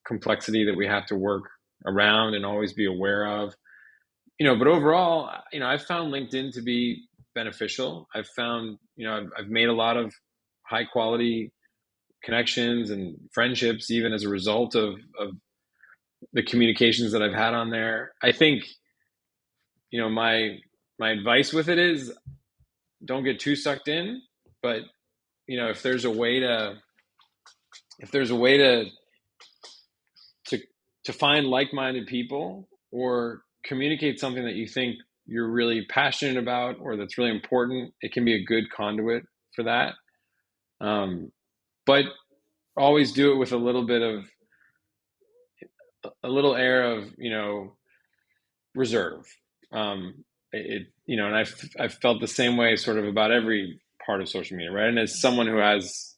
complexity that we have to work around and always be aware of. But overall, I've found LinkedIn to be beneficial. I've found, I've made a lot of high quality connections and friendships even as a result of the communications that I've had on there. I think, my advice with it is don't get too sucked in, but if there's a way to to to find like-minded people or communicate something that you think you're really passionate about or that's really important, it can be a good conduit for that. But always do it with a little air of reserve. And I've felt the same way sort of about every part of social media, right? And as someone who has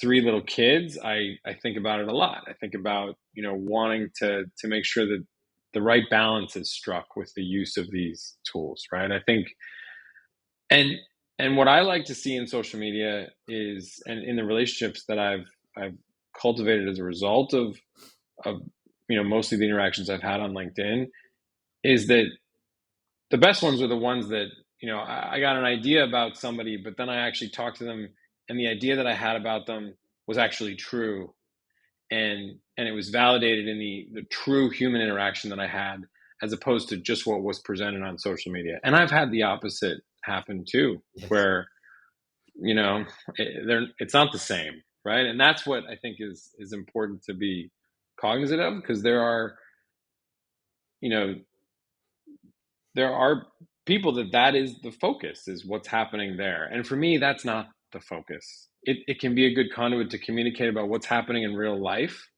3 little kids, I think about it a lot. I think about wanting to make sure that the right balance is struck with the use of these tools, right? I think, and what I like to see in social media is, and in the relationships that I've cultivated as a result of mostly the interactions I've had on LinkedIn, is that the best ones are the ones that I got an idea about somebody, but then I actually talked to them, and the idea that I had about them was actually true, and it was validated in the true human interaction that I had, as opposed to just what was presented on social media. And I've had the opposite happen too, where it's not the same, right? And that's what I think is important to be cognizant of, because there are people that is the focus, is what's happening there. And for me, that's not the focus. It can be a good conduit to communicate about what's happening in real life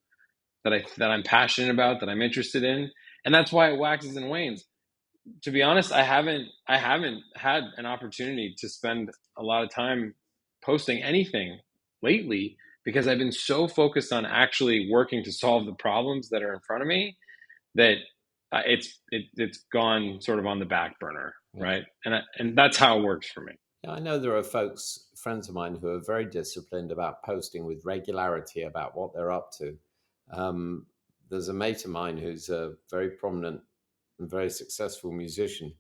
that I'm passionate about, that I'm interested in. And that's why it waxes and wanes. To be honest, I haven't had an opportunity to spend a lot of time posting anything lately, because I've been so focused on actually working to solve the problems that are in front of me that it's gone sort of on the back burner, right? And that's how it works for me. Yeah, I know there are friends of mine, who are very disciplined about posting with regularity about what they're up to. There's a mate of mine who's a very prominent and very successful musician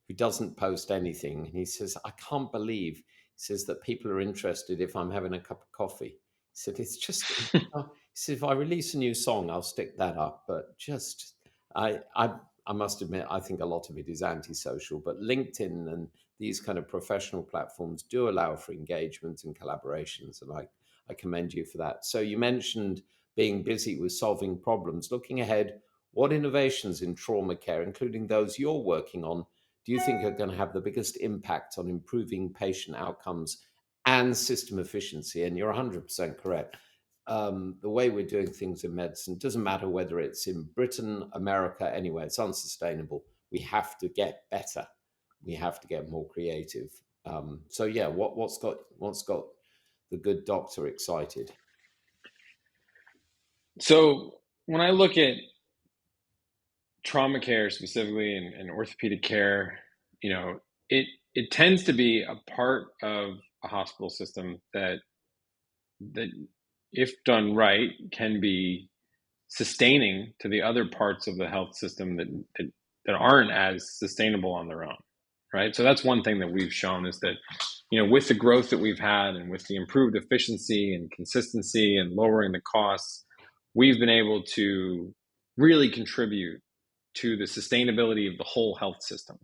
who doesn't post anything. And he says, I can't believe, he says, that people are interested if I'm having a cup of coffee. He said, it's just, he said, if I release a new song, I'll stick that up. But just, I must admit, I think a lot of it is antisocial, but LinkedIn and these kind of professional platforms do allow for engagement and collaborations. And I commend you for that. So you mentioned being busy with solving problems. Looking ahead, what innovations in trauma care, including those you're working on, do you think are going to have the biggest impact on improving patient outcomes and system efficiency? And you're 100% correct. The way we're doing things in medicine doesn't matter whether it's in Britain, America, anywhere. It's unsustainable. We have to get better. We have to get more creative. So yeah, what's got the good doctor excited? So when I look at trauma care specifically, and orthopedic care, it tends to be a part of a hospital system that if done right, can be sustaining to the other parts of the health system that aren't as sustainable on their own, right? So that's one thing that we've shown, is that with the growth that we've had, and with the improved efficiency and consistency and lowering the costs, we've been able to really contribute to the sustainability of the whole health system,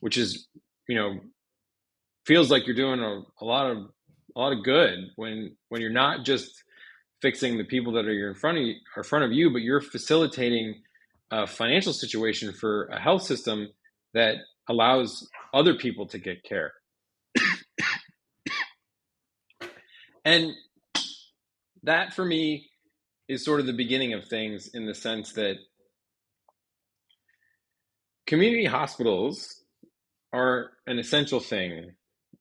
which is, feels like you're doing a lot of good when you're not just fixing the people that are in front of you, but you're facilitating a financial situation for a health system that allows other people to get care. And that, for me, is sort of the beginning of things, in the sense that community hospitals are an essential thing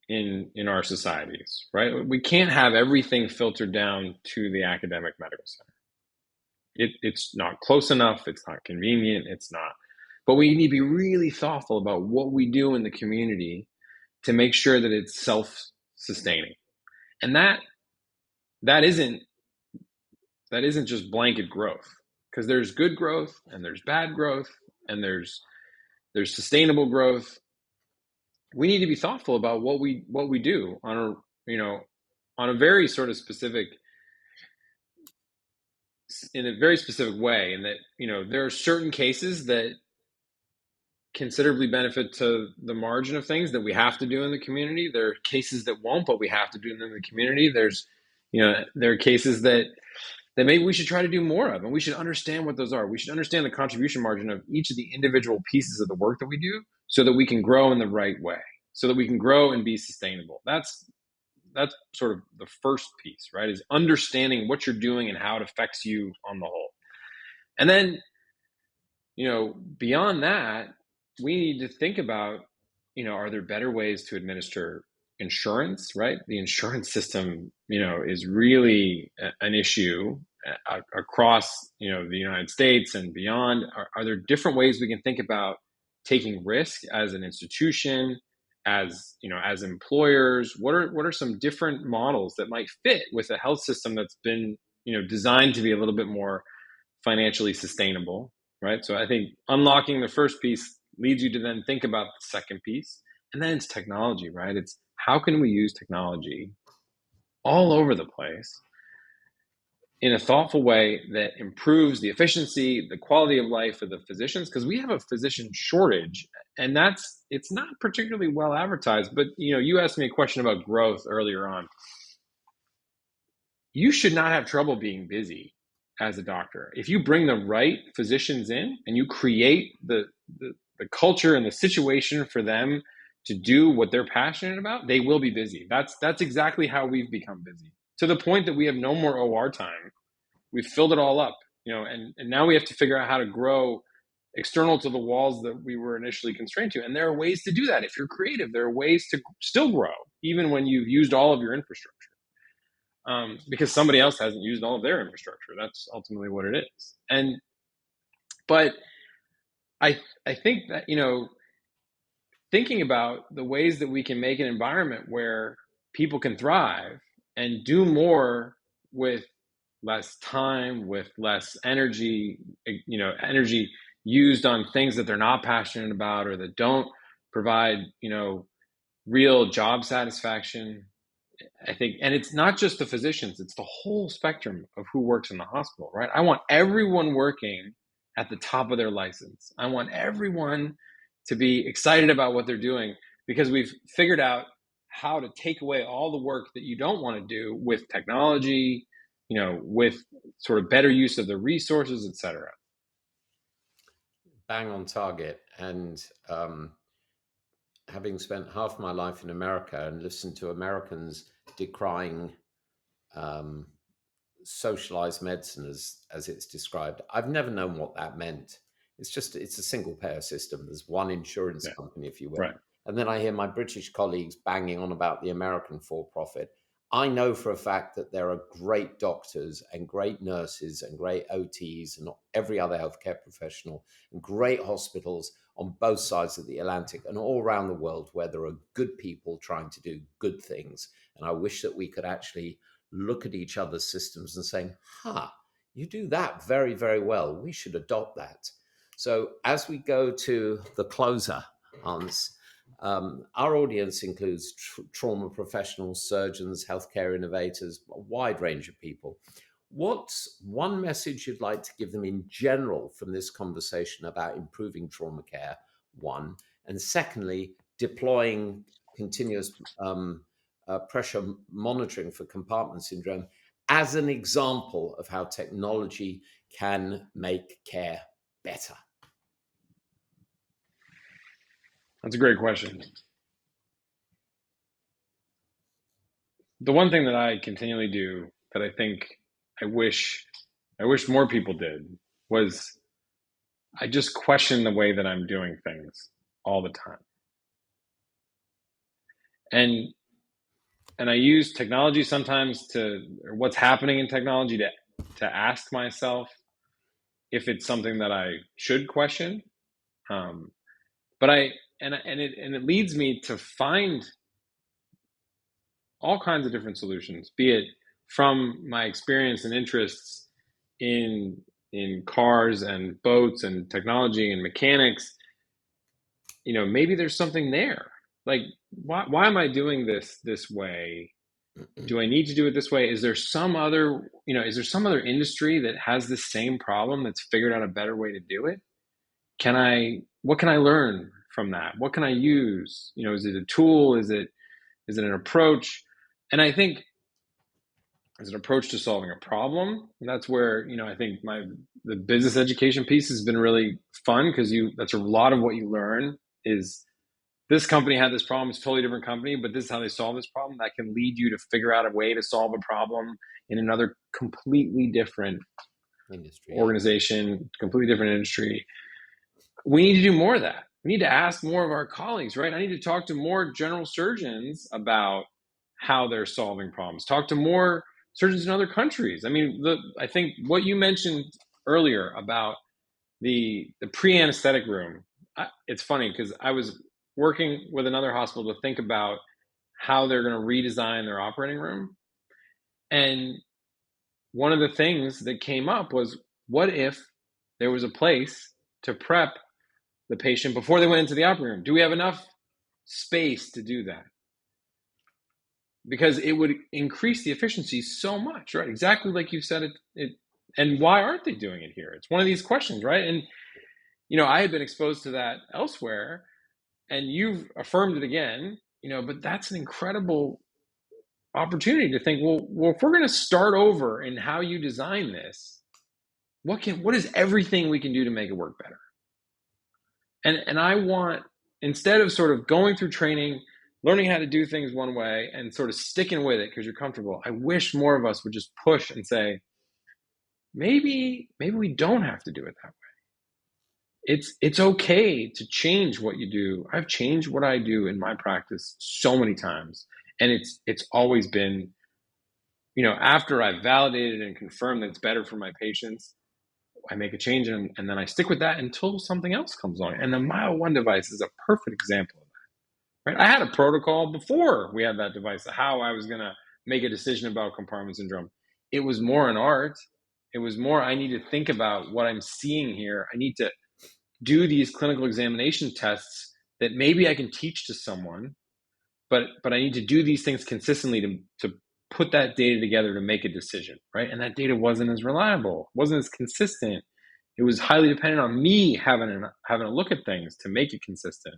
in our societies, right? We can't have everything filtered down to the academic medical center. It's not close enough. It's not convenient. It's not. But we need to be really thoughtful about what we do in the community to make sure that it's self-sustaining. And that isn't just blanket growth, because there's good growth and there's bad growth and there's sustainable growth. We need to be thoughtful about what we do on a very sort of specific, in a very specific way, and that there are certain cases that considerably benefit to the margin of things that we have to do in the community. There are cases that won't, but we have to do them in the community. There are cases that maybe we should try to do more of, and we should understand what those are. We should understand the contribution margin of each of the individual pieces of the work that we do, so that we can grow in the right way, so that we can grow and be sustainable. That's sort of the first piece, right? Is understanding what you're doing and how it affects you on the whole. And then, beyond that, we need to think about, are there better ways to administer insurance, right? The insurance system, is really an issue across, the United States and beyond. Are there different ways we can think about taking risk as an institution, as employers? What are some different models that might fit with a health system that's been, designed to be a little bit more financially sustainable, right? So I think unlocking the first piece leads you to then think about the second piece, and then it's technology, right? It's how can we use technology all over the place in a thoughtful way that improves the efficiency, the quality of life of the physicians, because we have a physician shortage, and it's not particularly well advertised. But you asked me a question about growth earlier on. You should not have trouble being busy as a doctor. If you bring the right physicians in and you create the culture and the situation for them to do what they're passionate about, they will be busy. That's exactly how we've become busy, to the point that we have no more OR time. We've filled it all up, and now we have to figure out how to grow external to the walls that we were initially constrained to. And there are ways to do that. If you're creative, there are ways to still grow, even when you've used all of your infrastructure. Because somebody else hasn't used all of their infrastructure. That's ultimately what it is. But I think that, thinking about the ways that we can make an environment where people can thrive and do more with less time, with less energy, energy used on things that they're not passionate about or that don't provide, real job satisfaction. I think, and it's not just the physicians, it's the whole spectrum of who works in the hospital, right? I want everyone working at the top of their license. I want everyone to be excited about what they're doing, because we've figured out how to take away all the work that you don't want to do with technology, with sort of better use of the resources, et cetera. Bang on target. And having spent half my life in America and listened to Americans decrying socialized medicine as it's described, I've never known what that meant. It's a single payer system. There's one insurance company, if you will. Right. And then I hear my British colleagues banging on about the American for-profit. I know for a fact that there are great doctors and great nurses and great OTs and every other healthcare professional and great hospitals on both sides of the Atlantic and all around the world where there are good people trying to do good things. And I wish that we could actually look at each other's systems and saying, you do that very, very well. We should adopt that. So as we go to the closer, Hans, our audience includes trauma professionals, surgeons, healthcare innovators, a wide range of people. What's one message you'd like to give them in general from this conversation about improving trauma care, one, and secondly, deploying continuous pressure monitoring for compartment syndrome as an example of how technology can make care better? That's a great question. The one thing that I continually do that I think I wish more people did was I just question the way that I'm doing things all the time. And I use technology sometimes or what's happening in technology to ask myself if it's something that I should question. But it leads me to find all kinds of different solutions, be it from my experience and interests in cars and boats and technology and mechanics. Maybe there's something there. Like, why am I doing this way? Do I need to do it this way? Is there some other industry that has the same problem that's figured out a better way to do it? What can I learn from that? What can I use? Is it a tool? Is it an approach? And I think as an approach to solving a problem, that's where, I think the business education piece has been really fun, because that's a lot of what you learn is, this company had this problem, it's a totally different company, but this is how they solve this problem. That can lead you to figure out a way to solve a problem in another completely different industry, organization, completely different industry. We need to do more of that. We need to ask more of our colleagues, right? I need to talk to more general surgeons about how they're solving problems. Talk to more surgeons in other countries. I mean, I think what you mentioned earlier about the pre-anesthetic room, it's funny because I was working with another hospital to think about how they're going to redesign their operating room. And one of the things that came up was, what if there was a place to prep the patient before they went into the operating room? Do we have enough space to do that? Because it would increase the efficiency so much, right? Exactly like you said it. And why aren't they doing it here? It's one of these questions, right? And, I had been exposed to that elsewhere, and you've affirmed it again, but that's an incredible opportunity to think, well, if we're going to start over in how you design this, what is everything we can do to make it work better? And I want, instead of sort of going through training, learning how to do things one way and sort of sticking with it because you're comfortable, I wish more of us would just push and say, maybe we don't have to do it that way. It's okay to change what you do. I've changed what I do in my practice so many times, and it's always been, after I've validated and confirmed that it's better for my patients, I make a change, and then I stick with that until something else comes along. And the Mile 1 device is a perfect example of that, right? I had a protocol before we had that device, how I was going to make a decision about compartment syndrome. It was more an art. It was more, I need to think about what I'm seeing here. I need to do these clinical examination tests that maybe I can teach to someone, but I need to do these things consistently to put that data together to make a decision, right? And that data wasn't as reliable, wasn't as consistent. It was highly dependent on me having a look at things to make it consistent.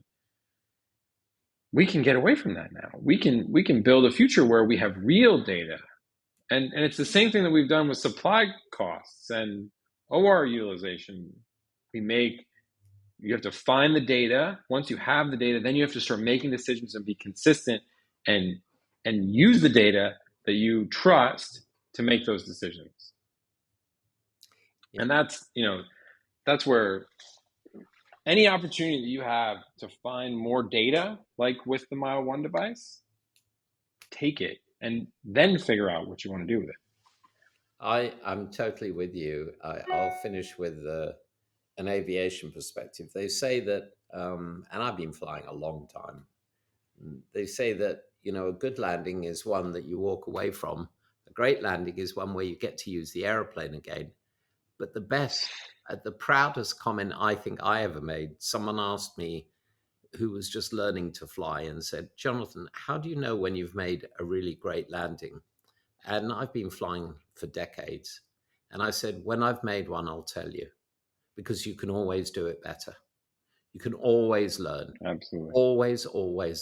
We can get away from that now. We can build a future where we have real data. And it's the same thing that we've done with supply costs and OR utilization. You have to find the data. Once you have the data, then you have to start making decisions and be consistent and use the data that you trust to make those decisions. Yeah. And that's where any opportunity that you have to find more data, like with the Mile 1 device, take it and then figure out what you want to do with it. I'm totally with you. I'll finish with an aviation perspective. They say that, and I've been flying a long time, they say that, a good landing is one that you walk away from. A great landing is one where you get to use the aeroplane again. But the proudest comment I think I ever made, someone asked me who was just learning to fly and said, Jonathan, how do you know when you've made a really great landing? And I've been flying for decades. And I said, when I've made one, I'll tell you, because you can always do it better. You can always learn. Absolutely. Always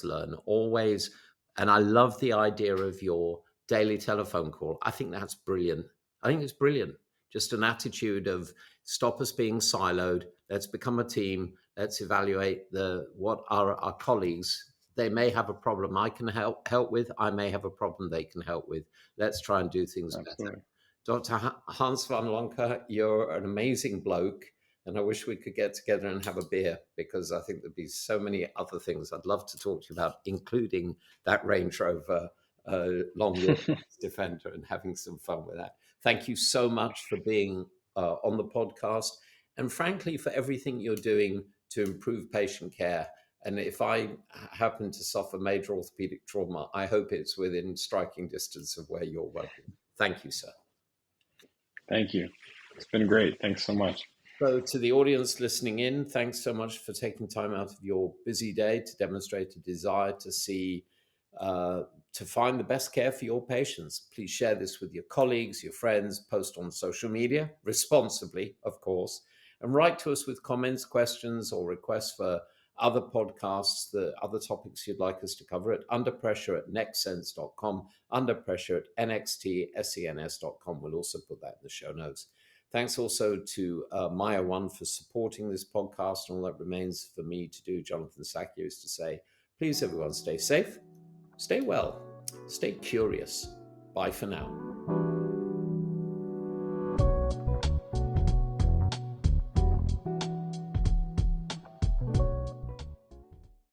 learn. Always. And I love the idea of your daily telephone call. I think that's brilliant. I think it's brilliant. Just an attitude of stop us being siloed. Let's become a team. Let's evaluate what are our colleagues. They may have a problem I can help with. I may have a problem they can help with. Let's try and do things better. Dr. Hans van Lancker, you're an amazing bloke. And I wish we could get together and have a beer, because I think there'd be so many other things I'd love to talk to you about, including that Range Rover long wheelbase defender and having some fun with that. Thank you so much for being on the podcast, and frankly, for everything you're doing to improve patient care. And if I happen to suffer major orthopedic trauma, I hope it's within striking distance of where you're working. Thank you, sir. Thank you. It's been great. Thanks so much. So to the audience listening in, thanks so much for taking time out of your busy day to demonstrate a desire to see, to find the best care for your patients. Please share this with your colleagues, your friends, post on social media, responsibly, of course, and write to us with comments, questions, or requests for other podcasts, the other topics you'd like us to cover at underpressure@nextsense.com, underpressure@nxtsens.com. We'll also put that in the show notes. Thanks also to Maya One for supporting this podcast. And all that remains for me to do, Jonathan Sackier, is to say, please, everyone, stay safe, stay well, stay curious. Bye for now.